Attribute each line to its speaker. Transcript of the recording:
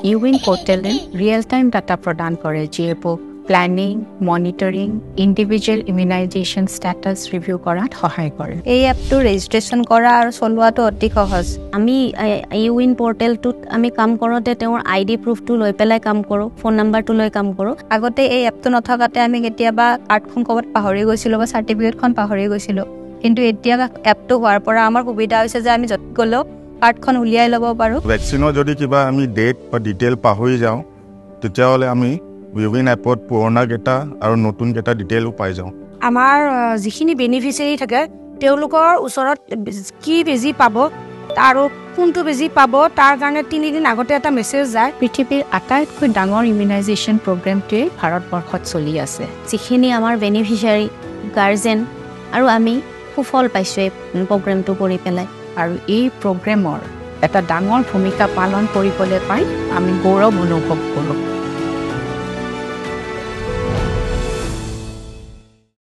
Speaker 1: ইউইন পোৰ্টেলে real time data প্ৰদান কৰে যিয়ে planning, monitoring, individual immunisation status review কৰাত সহায় কৰে।
Speaker 2: এই এপটো ৰেজিষ্ট্ৰেশ্যন কৰা আৰু চলোৱাটো অতি সহজ। আমি ইউইন পৰ্টেলটোত আমি কাম কৰোঁতে তেওঁৰ ID প্ৰুফটো লৈ পেলাই কাম কৰোঁ, ফোন নাম্বাৰটো লৈ কাম কৰোঁ। আগতে এই এপটো নথকাতে আমি কেতিয়াবা কাৰ্ডখন ক'ৰবাত পাহৰি গৈছিলোঁ বা চাৰ্টিফিকেটখন পাহৰি গৈছিলোঁ, কিন্তু এতিয়া এপটো হোৱাৰ পৰা আমাৰ সুবিধা হৈছে যে আমি য'ত গ'লেও কাৰ্ডখন উলিয়াই ল'ব পাৰোঁ।
Speaker 3: ভেকচিনৰ যদি কিবা আমি ডেট বা ডিটেইল পাহৰি যাওঁ তেতিয়াহ'লে আমি ইউইন এপত পুৰণাকেইটা আৰু নতুনকেইটা ডিটেইলো পাই যাওঁ।
Speaker 4: আমাৰ যিখিনি বেনিফিচিয়াৰী থাকে তেওঁলোকৰ ওচৰত কি বেজি পাব আৰু কোনটো বেজি পাব তাৰ কাৰণে 3 দিন আগতে এটা মেছেজ যায়।
Speaker 1: পৃথিৱীৰ আটাইতকৈ ডাঙৰ ইমিউনাইজেশ্যন প্ৰগ্ৰেমটোৱে ভাৰতবৰ্ষত চলি আছে।
Speaker 2: যিখিনি আমাৰ বেনিফিচিয়াৰী, গাৰ্জেন আৰু আমি সুফল পাইছোঁ এই প্ৰগ্ৰেমটো কৰি পেলাই।
Speaker 1: আৰু এই প্ৰগ্ৰেমৰ এটা ডাঙৰ ভূমিকা পালন কৰিবলৈ পাই আমি গৌৰৱ অনুভৱ কৰোঁ।